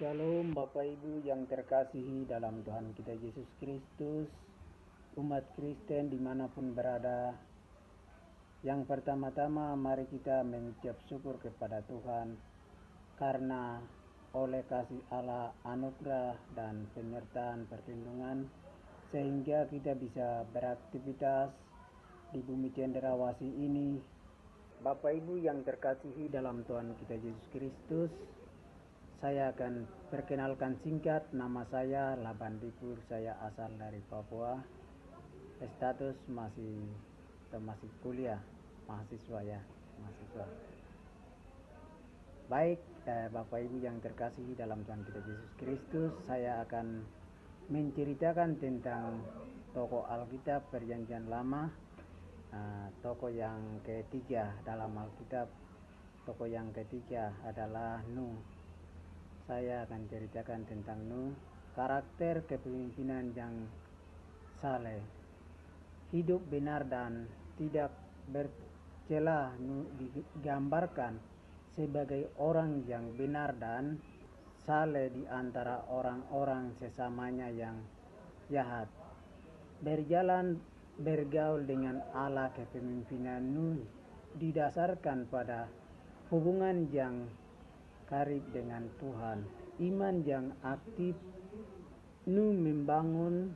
Shalom Bapak Ibu yang terkasihi dalam Tuhan kita Yesus Kristus, umat Kristen dimanapun berada. Yang pertama-tama mari kita mengucap syukur kepada Tuhan karena oleh kasih Allah anugerah dan penyertaan perlindungan sehingga kita bisa beraktivitas di bumi cenderawasih ini. Bapak Ibu yang terkasihi dalam Tuhan kita Yesus Kristus, saya akan perkenalkan singkat. Nama saya Laban Dikur, saya asal dari Papua. Status masih kuliah, mahasiswa ya, mahasiswa. Baik, Bapak Ibu yang terkasihi dalam Tuhan kita Yesus Kristus, saya akan menceritakan tentang tokoh Alkitab Perjanjian Lama, tokoh yang ketiga dalam Alkitab. Tokoh yang ketiga adalah Nuh. Saya akan ceritakan tentang Nuh, karakter kepemimpinan yang saleh, hidup benar dan tidak bercela. Nuh digambarkan sebagai orang yang benar dan saleh di antara orang-orang sesamanya yang jahat. Bergaul dengan Allah. Kepemimpinan Nuh didasarkan pada hubungan yang karib dengan Tuhan, iman yang aktif. Nuh membangun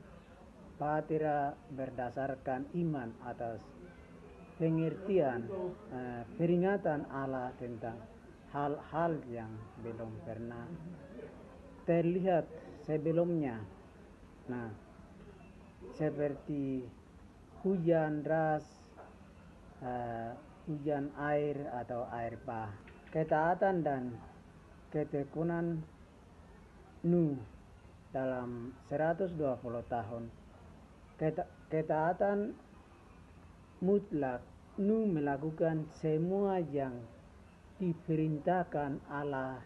bahtera berdasarkan iman atas pengertian peringatan Allah tentang hal-hal yang belum pernah terlihat sebelumnya. Seperti hujan deras, hujan air atau air bah. Ketaatan dan ketekunan Nuh dalam 120 tahun. Ketaatan mutlak. Nuh melakukan semua yang diperintahkan Allah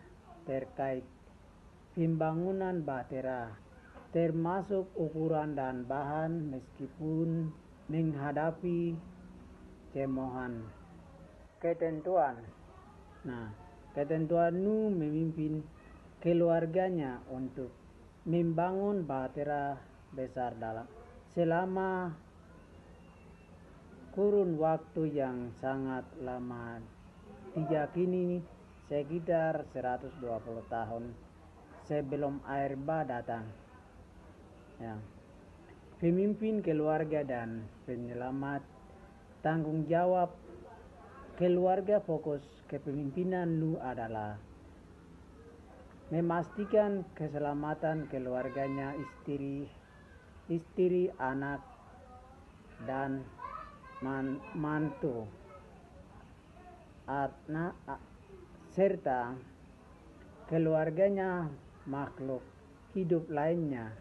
terkait pembangunan bahtera, termasuk ukuran dan bahan, meskipun menghadapi cemoohan. Ketentuan Nuh memimpin keluarganya untuk membangun bahtera besar selama kurun waktu yang sangat lama, diyakini sekitar 120 tahun sebelum air bah datang. Pemimpin keluarga dan penyelamat. Tanggung jawab keluarga. Fokus kepemimpinan Nuh adalah memastikan keselamatan keluarganya, istri, anak, dan mantu, serta keluarganya, makhluk hidup lainnya.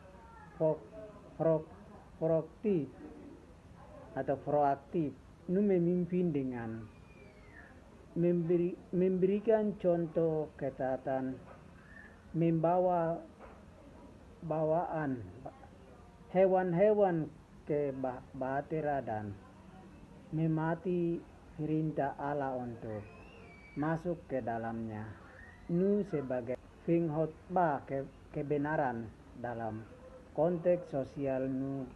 Proaktif. Nuh memimpin dengan memberikan contoh ketaatan, membawa bawaan hewan-hewan ke bahtera dan memati perintah Allah untuk masuk ke dalamnya. Nuh sebagai pengkhotbah kebenaran dalam konteks sosial. Nuh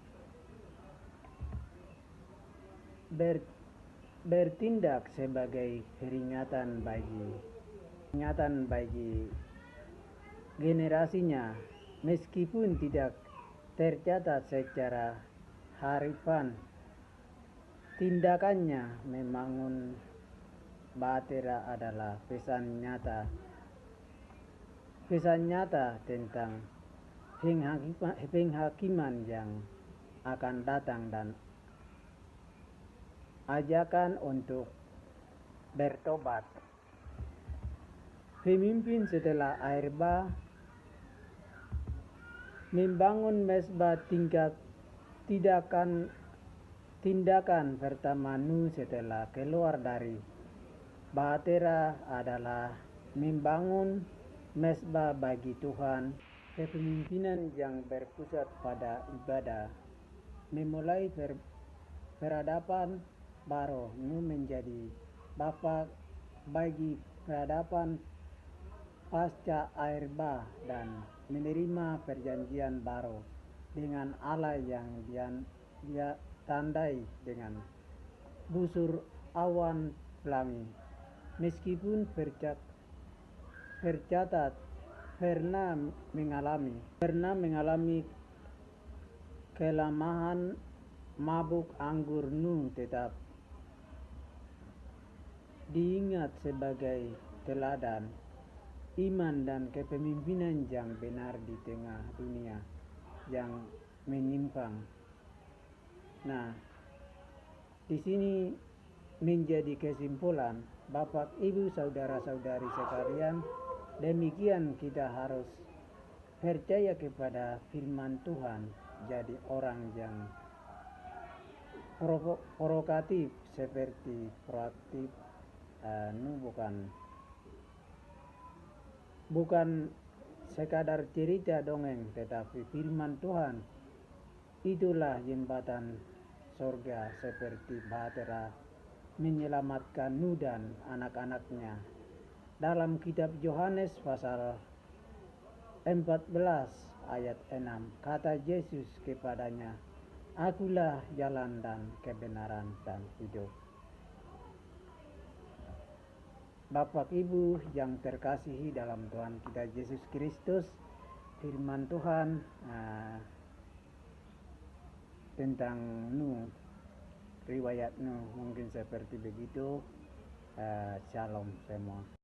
bertindak sebagai peringatan bagi generasinya, meskipun tidak tercatat secara harfiah. Tindakannya membangun bahtera adalah pesan nyata tentang penghakiman yang akan datang dan ajakan untuk bertobat. Pemimpin setelah air bah. Membangun mezbah. Tindakan pertama Nuh setelah keluar dari bahtera adalah membangun mezbah bagi Tuhan. Kepemimpinan yang berpusat pada ibadah. Memulai peradaban baru. Nuh menjadi bapa bagi peradaban pasca air bah dan menerima perjanjian baru dengan Allah yang dia tandai dengan busur awan pelangi. Meskipun tercatat pernah mengalami kelemahan mabuk anggur Nuh, tetap diingat sebagai teladan iman dan kepemimpinan yang benar di tengah dunia yang menyimpang. Nah, di sini menjadi kesimpulan, Bapak, Ibu, saudara-saudari sekalian, demikian kita harus percaya kepada firman Tuhan, jadi orang yang provokatif seperti proaktif. Bukan sekadar cerita dongeng, tetapi firman Tuhan itulah jembatan surga, seperti Bahtera menyelamatkan Nuh dan anak-anaknya. Dalam kitab Yohanes pasal 14 ayat 6, kata Yesus kepadanya, "Akulah jalan dan kebenaran dan hidup." Bapak Ibu yang terkasihi dalam Tuhan kita Yesus Kristus, firman Tuhan tentang Nuh, riwayat Nuh mungkin seperti begitu. Shalom semua.